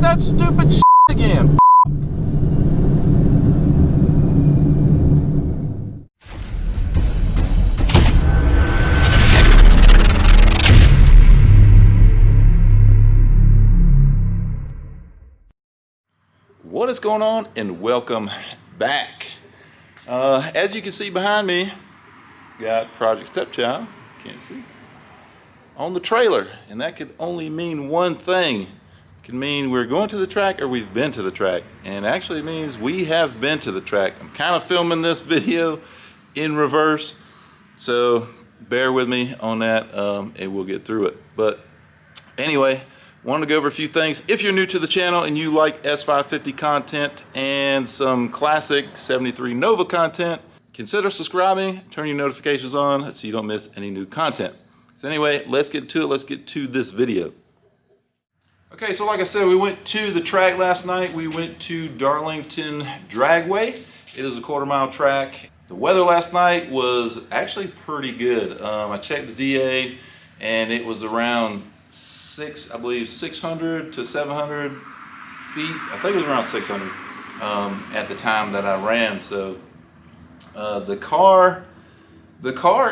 that stupid shit again. What is going on, and welcome back. As you can see behind me, got Project Stepchild, can't see, on the trailer, and that could only mean one thing. It can mean we're going to the track or we've been to the track, and actually it means we have been to the track. I'm kind of filming this video in reverse, so bear with me on that, and we'll get through it. But anyway, wanted to go over a few things. If you're new to the channel and you like S550 content and some classic 73 Nova content, consider subscribing, turn your notifications on so you don't miss any new content. So anyway, let's get to it. Let's get to this video. Okay, so like I said, we went to the track last night. We went to Darlington Dragway. It is a quarter-mile track. The weather last night was actually pretty good. I checked the DA and it was around 600 to 700 feet. I think it was around 600 at the time that I ran. So the car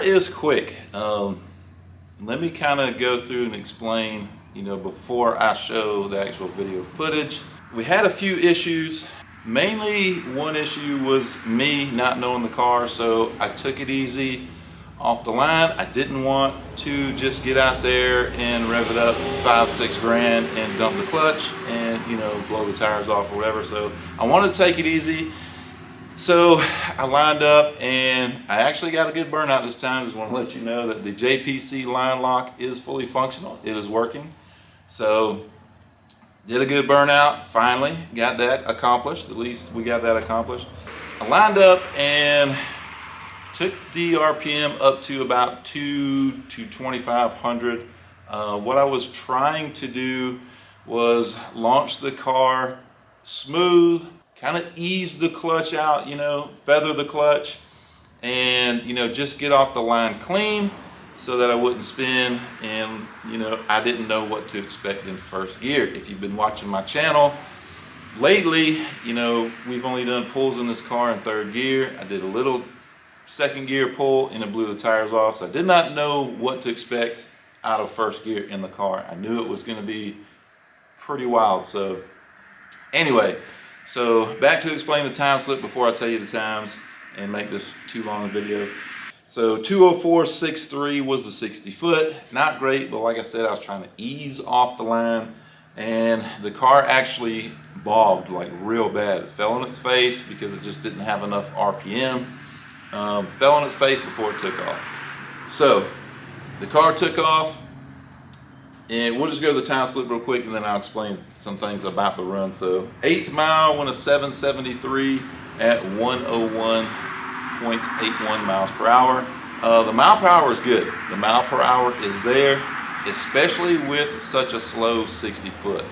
is quick. Let me kind of go through and explain, before I show the actual video footage. We had a few issues. Mainly one issue was me not knowing the car, so I took it easy off the line. I didn't want to just get out there and rev it up 5-6 grand and dump the clutch and blow the tires off or whatever. So I wanted to take it easy. So I lined up and I actually got a good burnout this time. Just want to let you know that the JPC line lock is fully functional. It is working. So did a good burnout. Finally got that accomplished. At least we got that accomplished. I lined up and took the RPM up to about 2 to 2,500. What I was trying to do was launch the car smooth, kind of ease the clutch out, feather the clutch, and just get off the line clean so that I wouldn't spin. And I didn't know what to expect in first gear. If you've been watching my channel lately, we've only done pulls in this car in third gear. I did a little second gear pull and it blew the tires off. So I did not know what to expect out of first gear in the car. I knew it was going to be pretty wild. So anyway, so back to explain the time slip before I tell you the times and make this too long a video. So 204.63 was the 60 foot. Not great, but like I said, I was trying to ease off the line and the car actually bobbed like real bad. It fell on its face because it just didn't have enough RPM. Fell on its face before it took off. So the car took off, and we'll just go to the time slip real quick and then I'll explain some things about the run. So 8th mile went a 773 at 101.81 miles per hour. The mile per hour is good. The mile per hour is there, especially with such a slow 60 foot.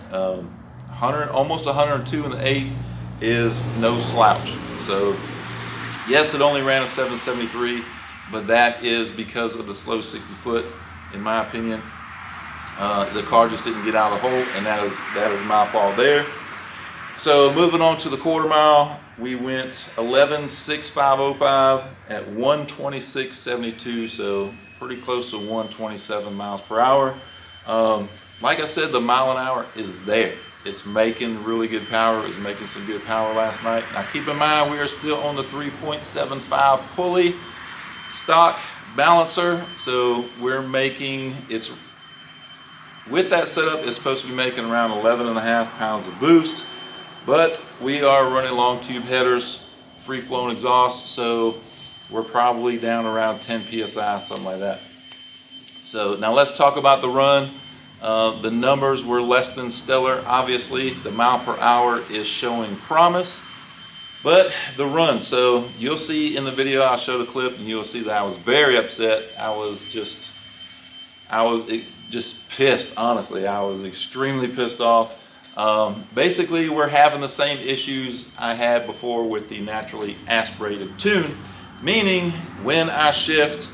100, almost 102 in the 8th is no slouch. So yes, it only ran a 773, but that is because of the slow 60 foot, in my opinion. The car just didn't get out of the hole, and that is my fault there. So moving on to the quarter mile, we went 11.6505 at 126.72, so pretty close to 127 miles per hour. Like I said, the mile an hour is there. It's making really good power. It was making some good power last night. Now keep in mind, we are still on the 3.75 pulley stock balancer. So we're making, with that setup, it's supposed to be making around 11.5 pounds of boost. But we are running long tube headers, free flowing exhaust. So we're probably down around 10 PSI, something like that. So now let's talk about the run. The numbers were less than stellar. Obviously, the mile per hour is showing promise, but the run, so you'll see in the video, I'll show the clip and you'll see that I was very upset. I was just pissed, honestly. I was extremely pissed off. Basically, we're having the same issues I had before with the naturally aspirated tune, meaning when I shift,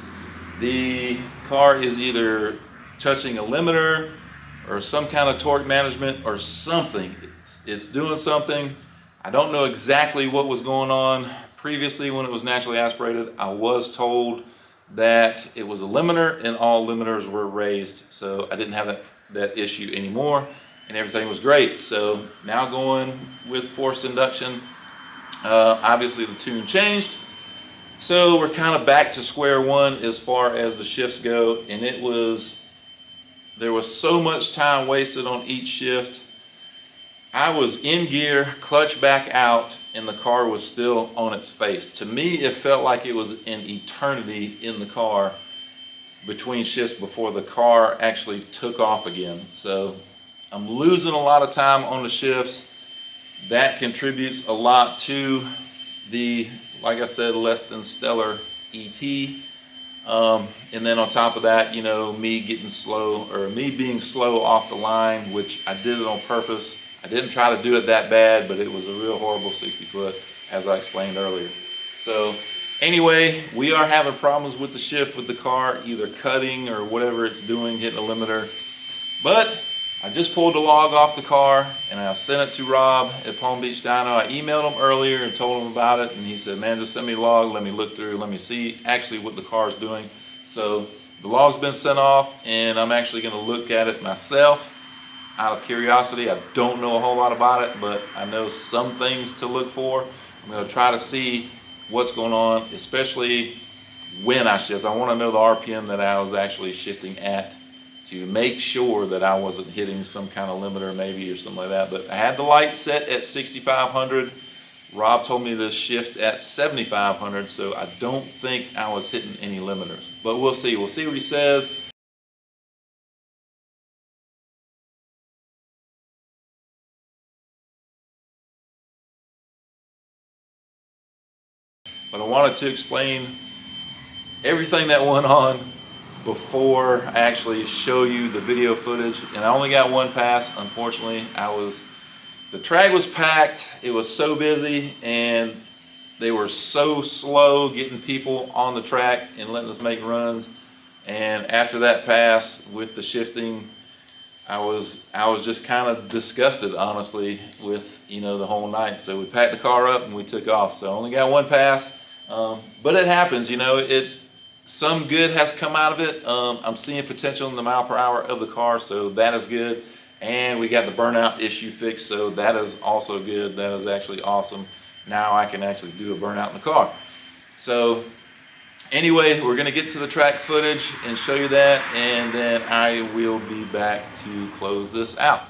the car is either touching a limiter or some kind of torque management or something. It's doing something. I don't know exactly what was going on previously when it was naturally aspirated. I was told that it was a limiter and all limiters were raised, so I didn't have that issue anymore, and everything was great. So now going with forced induction, obviously the tune changed, so we're kind of back to square one as far as the shifts go, and there was so much time wasted on each shift. I was in gear, clutch back out, and the car was still on its face. To me, it felt like it was an eternity in the car between shifts before the car actually took off again. So I'm losing a lot of time on the shifts. That contributes a lot to the, like I said, less than stellar ET. And then on top of that, you know, me being slow off the line, which I did it on purpose. I didn't try to do it that bad, but it was a real horrible 60 foot, as I explained earlier. So anyway, we are having problems with the shift with the car, either cutting or whatever it's doing, hitting a limiter. But I just pulled the log off the car and I sent it to Rob at Palm Beach Dyno. I emailed him earlier and told him about it, and he said, man, just send me a log, let me look through, let me see actually what the car is doing. So the log's been sent off, and I'm actually going to look at it myself out of curiosity. I don't know a whole lot about it, but I know some things to look for. I'm going to try to see what's going on, especially when I shift. I want to know the RPM that I was actually shifting at to make sure that I wasn't hitting some kind of limiter maybe or something like that. But I had the light set at 6,500. Rob told me to shift at 7,500, so I don't think I was hitting any limiters. But we'll see. We'll see what he says. But I wanted to explain everything that went on before I actually show you the video footage. And I only got one pass, unfortunately. The track was packed, it was so busy, and they were so slow getting people on the track and letting us make runs. And after that pass with the shifting, I was just kind of disgusted, honestly, with, you know, the whole night. So we packed the car up and we took off. So I only got one pass, but it happens, you know. Some good has come out of it. I'm seeing potential in the mile per hour of the car, so that is good. And we got the burnout issue fixed, so that is also good. That is actually awesome. Now I can actually do a burnout in the car. So anyway, we're gonna get to the track footage and show you that, and then I will be back to close this out.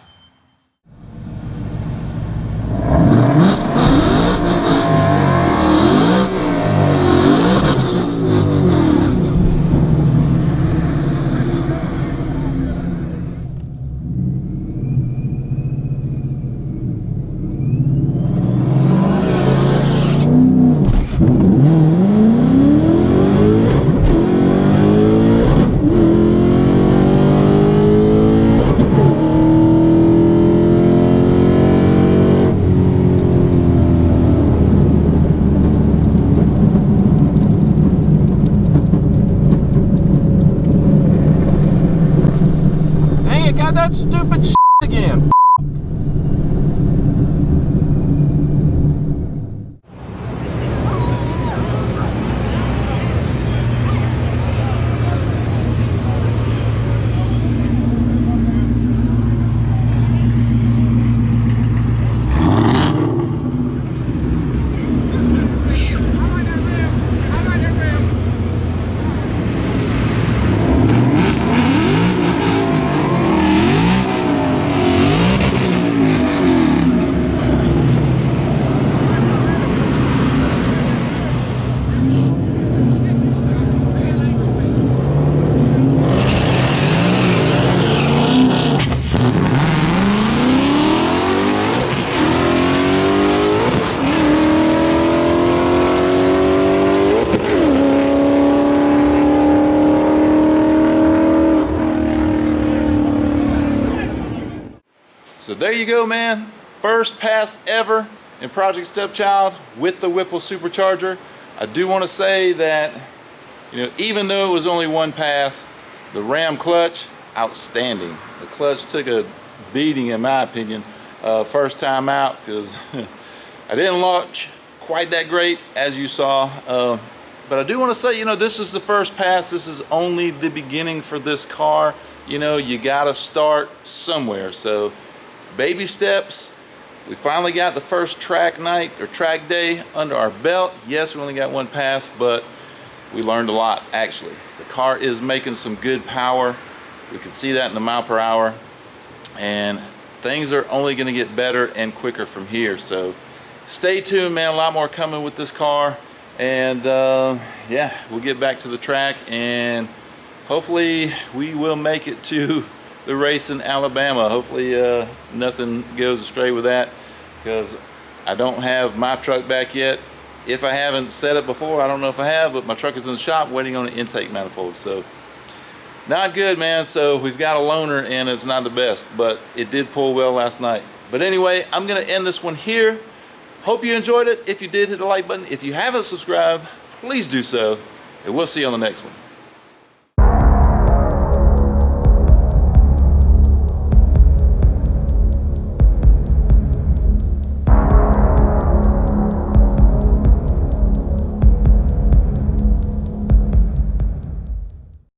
That stupid shit again. So there you go, man. First pass ever in Project Stepchild with the Whipple supercharger. I do want to say that, you know, even though it was only one pass, the ram clutch outstanding. The clutch took a beating in my opinion first time out, because I didn't launch quite that great as you saw, but I do want to say, you know, this is the first pass. This is only the beginning for this car. You know, you gotta start somewhere, so baby steps. We finally got the first track night or track day under our belt. Yes, we only got one pass, but we learned a lot actually. The car is making some good power. We can see that in the mile per hour, and things are only going to get better and quicker from here. So stay tuned, man. A lot more coming with this car, and yeah, we'll get back to the track, and hopefully we will make it to the race in Alabama. Hopefully nothing goes astray with that, because I don't have my truck back yet. If I haven't set it before, I don't know if I have, but my truck is in the shop waiting on an intake manifold. So not good, man. So we've got a loaner and it's not the best, but it did pull well last night. But anyway, I'm gonna end this one here. Hope you enjoyed it. If you did, hit the like button. If you haven't subscribed, please do so, and we'll see you on the next one.